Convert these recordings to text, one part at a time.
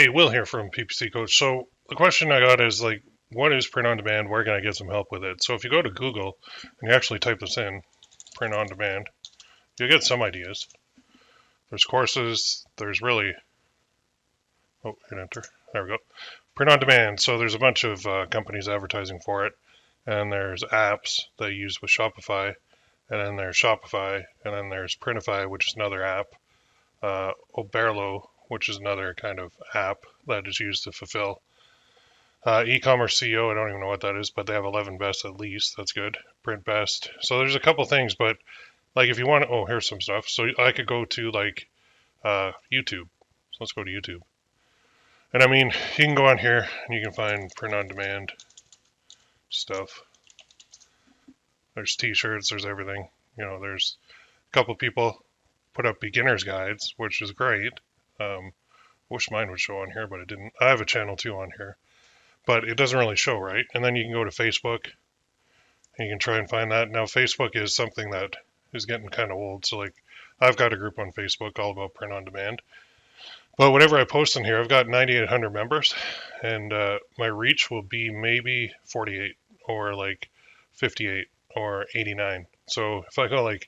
Hey, Will here from PPC Coach. So the question I got is like, what is print on demand? Where can I get some help with it? So if you go to Google and you actually type this in, print on demand, you'll get some ideas. There's courses. There's really, oh, hit enter. There we go. Print on demand. So there's a bunch of companies advertising for it, and there's apps that you use with Shopify, and then there's Shopify, and then there's Printify, which is another app. Oberlo, which is another kind of app that is used to fulfill e-commerce CEO. I don't even know what that is, but they have 11 best at least. That's good. Print best. So there's a couple things, but like if you want, oh, here's some stuff. So I could go to like YouTube. So let's go to YouTube. And I mean, you can go on here and you can find print on demand stuff. There's t-shirts, there's everything. You know, there's a couple people put up beginner's guides, which is great. Wish mine would show on here, but it didn't. I have a channel too on here, but it doesn't really show, right? And then you can go to Facebook and you can try and find that. Now, Facebook is something that is getting kind of old. So like I've got a group on Facebook all about print on demand. But whenever I post in here, I've got 9,800 members, and my reach will be maybe 48 or like 58 or 89. So if I go like,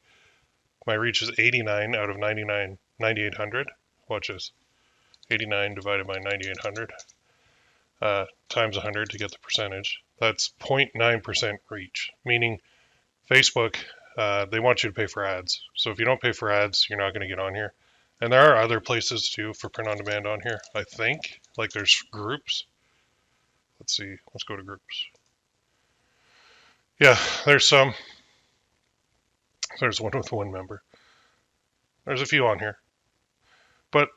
my reach is 89 out of 9,800. Watch this. 89 divided by 9,800 times 100 to get the percentage. That's 0.9% reach, meaning Facebook, they want you to pay for ads. So if you don't pay for ads, you're not going to get on here. And there are other places too for print on demand on here, I think. Like there's groups. Let's see. Let's go to groups. Yeah, there's some. There's one with one member. There's a few on here. But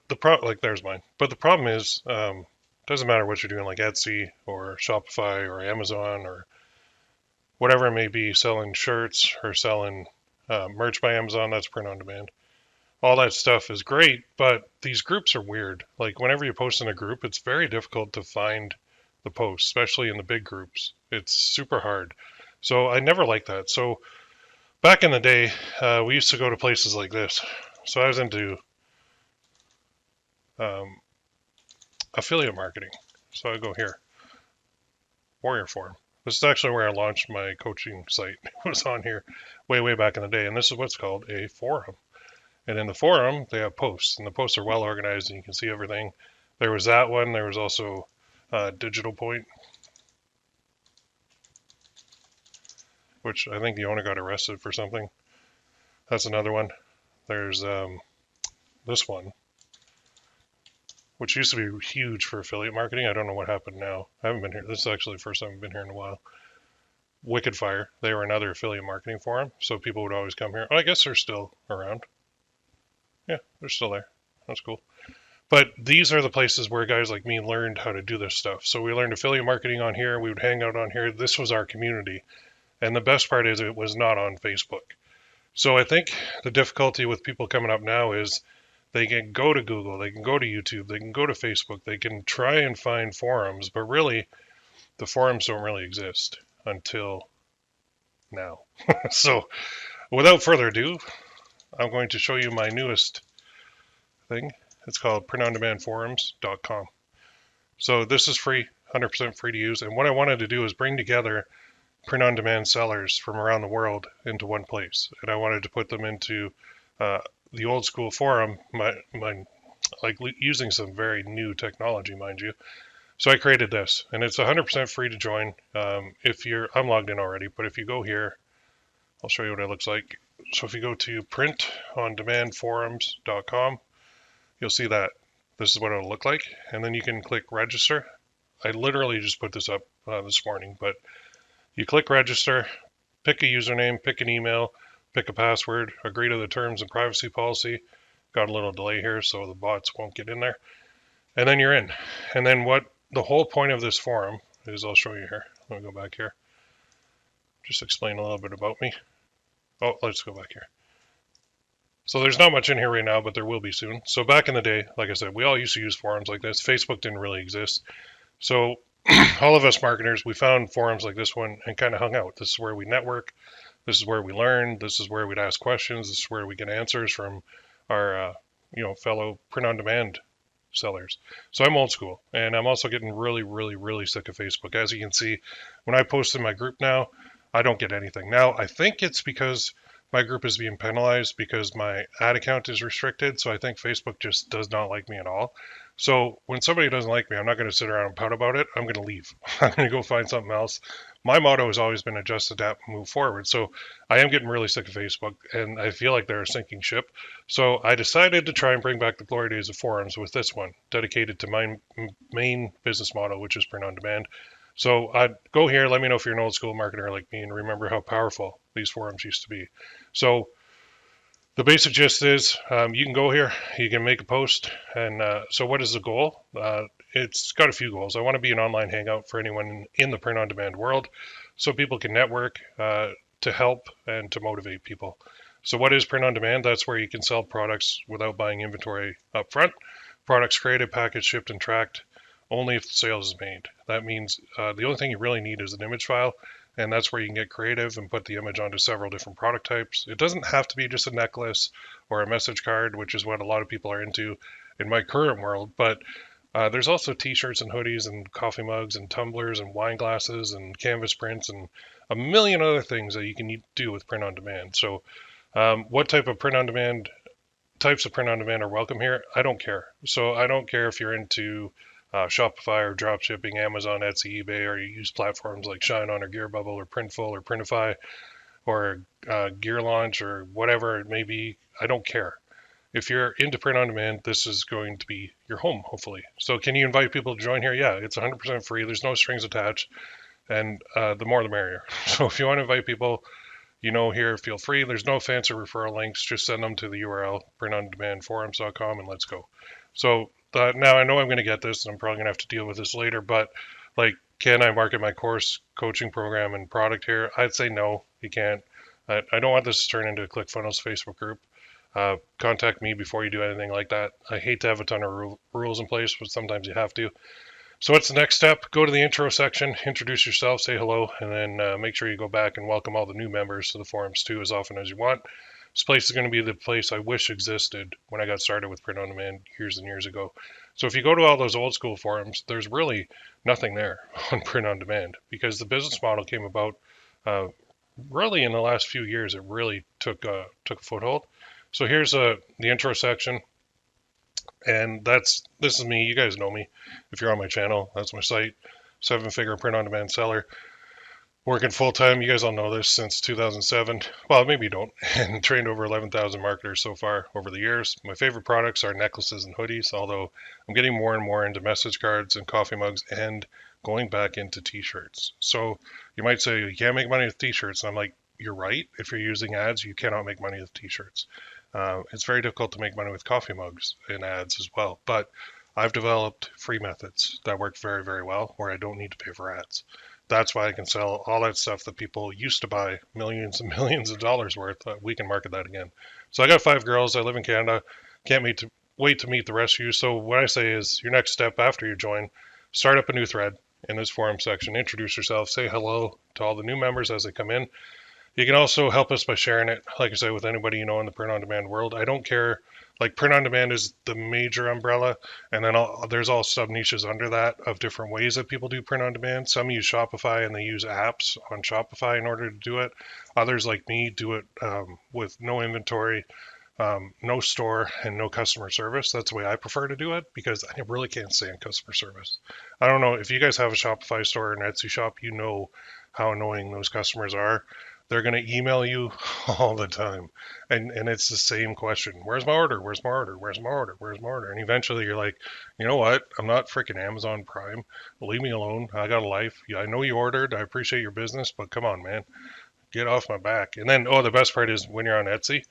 like there's mine. But the problem is, doesn't matter what you're doing, like Etsy or Shopify or Amazon or whatever it may be, selling shirts or selling merch by Amazon. That's print on demand. All that stuff is great, but these groups are weird. Like whenever you post in a group, it's very difficult to find the post, especially in the big groups. It's super hard. So I never liked that. So back in the day, we used to go to places like this. So I was into affiliate marketing. So I go here, Warrior Forum. This is actually where I launched my coaching site. It was on here way back in the day, and this is what's called a forum. And in the forum, they have posts, and the posts are well organized, and you can see everything. There was that one. There was also Digital Point, which I think the owner got arrested for something. That's another one. There's this one, which used to be huge for affiliate marketing. I don't know what happened now. I haven't been here. This is actually the first time I've been here in a while. Wicked Fire. They were another affiliate marketing forum, so people would always come here. Oh, I guess they're still around. Yeah, they're still there. That's cool. But these are the places where guys like me learned how to do this stuff. So we learned affiliate marketing on here. We would hang out on here. This was our community. And the best part is it was not on Facebook. So I think the difficulty with people coming up now is they can go to Google, they can go to YouTube, they can go to Facebook, they can try and find forums, but really the forums don't really exist until now. So without further ado, I'm going to show you my newest thing. It's called printondemandforums.com. So this is free, 100% free to use. And what I wanted to do is bring together print on demand sellers from around the world into one place. And I wanted to put them into the old school forum, like using some very new technology, mind you. So I created this, and it's 100% free to join. I'm logged in already, but if you go here, I'll show you what it looks like. So if you go to printondemandforums.com, you'll see that this is what it'll look like. And then you can click register. I literally just put this up this morning, but you click register, pick a username, pick an email, pick a password, agree to the terms and privacy policy. Got a little delay here, so the bots won't get in there. And then you're in. And then what the whole point of this forum is, I'll show you here. Let me go back here. Just explain a little bit about me. Oh, let's go back here. So there's not much in here right now, but there will be soon. So back in the day, like I said, we all used to use forums like this. Facebook didn't really exist. So all of us marketers, we found forums like this one and kind of hung out. This is where we network. This is where we learn. This is where we'd ask questions. This is where we get answers from our, fellow print-on-demand sellers. So I'm old school, and I'm also getting really, really, really sick of Facebook. As you can see, when I post in my group now, I don't get anything. Now, I think it's because my group is being penalized because my ad account is restricted. So I think Facebook just does not like me at all. So when somebody doesn't like me, I'm not going to sit around and pout about it. I'm going to leave. I'm going to go find something else. My motto has always been adjust, adapt, move forward. So I am getting really sick of Facebook, and I feel like they're a sinking ship. So I decided to try and bring back the glory days of forums with this one, dedicated to my main business model, which is print on demand. So go here, let me know if you're an old school marketer like me and remember how powerful these forums used to be. So the basic gist is you can go here, you can make a post, and so what is the goal? It's got a few goals. I want to be an online hangout for anyone in the print on demand world so people can network to help and to motivate people. So what is print on demand? That's where you can sell products without buying inventory up front. Products created, packaged, shipped, and tracked only if the sales is made. That means the only thing you really need is an image file, and that's where you can get creative and put the image onto several different product types. It doesn't have to be just a necklace or a message card, which is what a lot of people are into in my current world, but there's also t-shirts and hoodies and coffee mugs and tumblers and wine glasses and canvas prints and a million other things that you can do with print on demand. So what types of print on demand are welcome here? I don't care. So I don't care if you're into Shopify or dropshipping, Amazon, Etsy, eBay, or you use platforms like Shine On or Gearbubble or Printful or Printify or Gear Launch or whatever it may be. I don't care. If you're into print on demand, this is going to be your home, hopefully. So can you invite people to join here? Yeah, it's 100% free. There's no strings attached, and the more the merrier. So if you want to invite people, here, feel free. There's no fancy referral links. Just send them to the URL, printondemandforums.com, and let's go. So now I know I'm going to get this, and I'm probably going to have to deal with this later, but can I market my course, coaching program, and product here? I'd say no, you can't. I don't want this to turn into a ClickFunnels Facebook group. Contact me before you do anything like that. I hate to have a ton of rules in place, but sometimes you have to. So what's the next step? Go to the intro section, introduce yourself, say hello, and then make sure you go back and welcome all the new members to the forums too as often as you want. This place is going to be the place I wish existed when I got started with print on demand years and years ago. So if you go to all those old school forums, there's really nothing there on print on demand because the business model came about really in the last few years. It really took a foothold. So here's the intro section. And this is me. You guys know me. If you're on my channel, that's my site. 7-figure print on demand seller. Working full time. You guys all know this since 2007. Well, maybe you don't. And trained over 11,000 marketers so far over the years. My favorite products are necklaces and hoodies, although I'm getting more and more into message cards and coffee mugs and going back into t-shirts. So you might say you can't make money with t-shirts. And I'm like, you're right. If you're using ads, you cannot make money with t-shirts. It's very difficult to make money with coffee mugs in ads as well, but I've developed free methods that work very, very well where I don't need to pay for ads. That's why I can sell all that stuff that people used to buy millions and millions of dollars worth. We can market that again. So I got 5 girls. I live in Canada. Can't wait to meet the rest of you. So what I say is your next step after you join, start up a new thread in this forum section. Introduce yourself. Say hello to all the new members as they come in. You can also help us by sharing it, like I said, with anybody you know in the print on demand world. I don't care. Print on demand is the major umbrella, and then there's all sub niches under that of different ways that people do print on demand. Some use Shopify and they use apps on Shopify in order to do it. Others, like me, do it with no inventory, no store, and no customer service. That's the way I prefer to do it because I really can't stand customer service. I don't know if you guys have a Shopify store or an Etsy shop, you know how annoying those customers are. They're going to email you all the time. And it's the same question. Where's my order? Where's my order? Where's my order? Where's my order? And eventually you're like, you know what? I'm not freaking Amazon Prime. Leave me alone. I got a life. Yeah, I know you ordered. I appreciate your business, but come on, man. Get off my back. And then, the best part is when you're on Etsy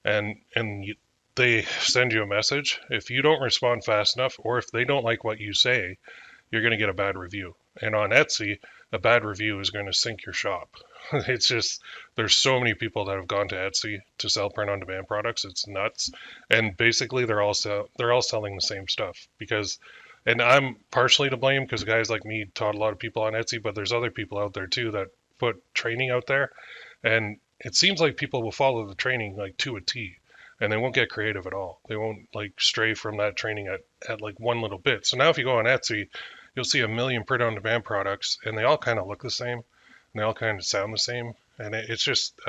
and they send you a message. If you don't respond fast enough or if they don't like what you say, you're going to get a bad review. And on Etsy, a bad review is going to sink your shop. It's just, there's so many people that have gone to Etsy to sell print on demand products. It's nuts. And basically they're all selling the same stuff and I'm partially to blame because guys like me taught a lot of people on Etsy, but there's other people out there too that put training out there. And it seems like people will follow the training to a T. and they won't get creative at all. They won't like stray from that training at like one little bit. So now if you go on Etsy, you'll see a million print-on-demand products, and they all kind of look the same, and they all kind of sound the same, and it's just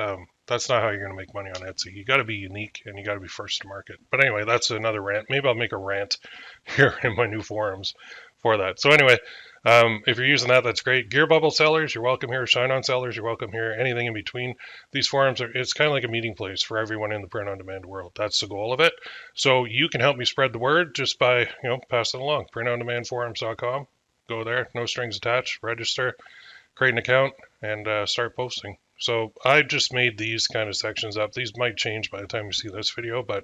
that's not how you're going to make money on Etsy. You got to be unique, and you got to be first to market. But anyway, that's another rant. Maybe I'll make a rant here in my new forums for that. So anyway, if you're using that, that's great. Gear Bubble sellers, you're welcome here. Shine On sellers, you're welcome here. Anything in between. These forums it's kind of like a meeting place for everyone in the print-on-demand world. That's the goal of it. So you can help me spread the word just by passing it along. Printondemandforums.com. Go there, no strings attached. Register, create an account, and start posting. So I just made these kind of sections up. These might change by the time you see this video, but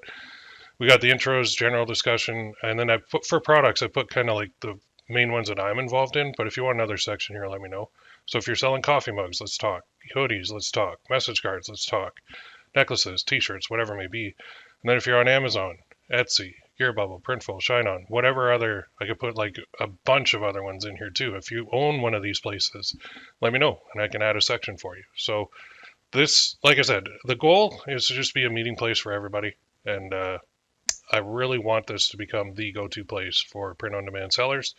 we got the intros, general discussion, and then I put for products, I put kind of like the main ones that I'm involved in. But if you want another section here, let me know. So if you're selling coffee mugs, let's talk. Hoodies, let's talk. Message cards, let's talk. Necklaces, t-shirts, whatever it may be. And then if you're on Amazon, Etsy, Gear Bubble, Printful, Shine On, whatever other, I could put like a bunch of other ones in here too. If you own one of these places, let me know and I can add a section for you. So this, like I said, the goal is to just be a meeting place for everybody. And I really want this to become the go-to place for print-on-demand sellers.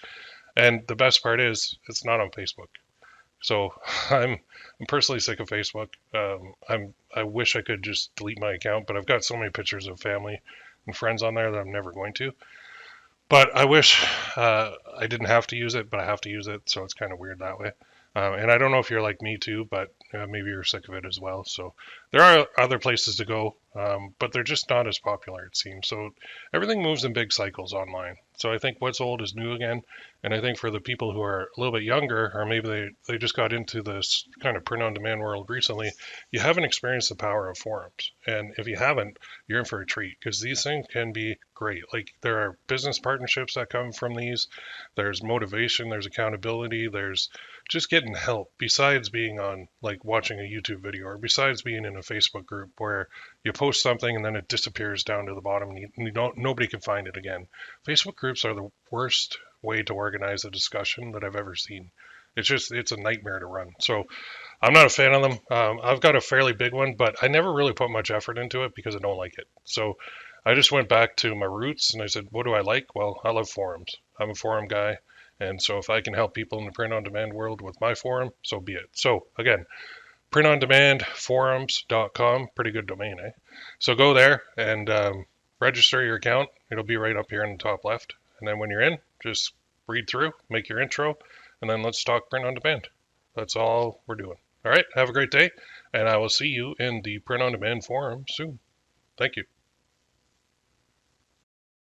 And the best part is it's not on Facebook. So I'm personally sick of Facebook. I wish I could just delete my account, but I've got so many pictures of family and friends on there that I'm never going to. But I wish I didn't have to use it, but I have to use it, so it's kind of weird that way. And I don't know if you're like me too, but maybe you're sick of it as well. So there are other places to go, but they're just not as popular, it seems. So everything moves in big cycles online. So I think what's old is new again. And I think for the people who are a little bit younger, or maybe they just got into this kind of print-on-demand world recently, you haven't experienced the power of forums. And if you haven't, you're in for a treat, because these things can be great. Like there are business partnerships that come from these. There's motivation, there's accountability, there's just getting help besides being on like watching a YouTube video, or besides being in a Facebook group where you post something and then it disappears down to the bottom and nobody can find it again. Facebook groups are the worst way to organize a discussion that I've ever seen. It's a nightmare to run. So I'm not a fan of them. I've got a fairly big one, but I never really put much effort into it because I don't like it. So I just went back to my roots and I said, what do I like? Well, I love forums. I'm a forum guy. And so if I can help people in the print-on-demand world with my forum, so be it. So again, printondemandforums.com, pretty good domain, eh? So go there and register your account. It'll be right up here in the top left. And then when you're in, just read through, make your intro, and then let's talk print on demand. That's all we're doing. All right, have a great day, and I will see you in the print on demand forum soon. Thank you.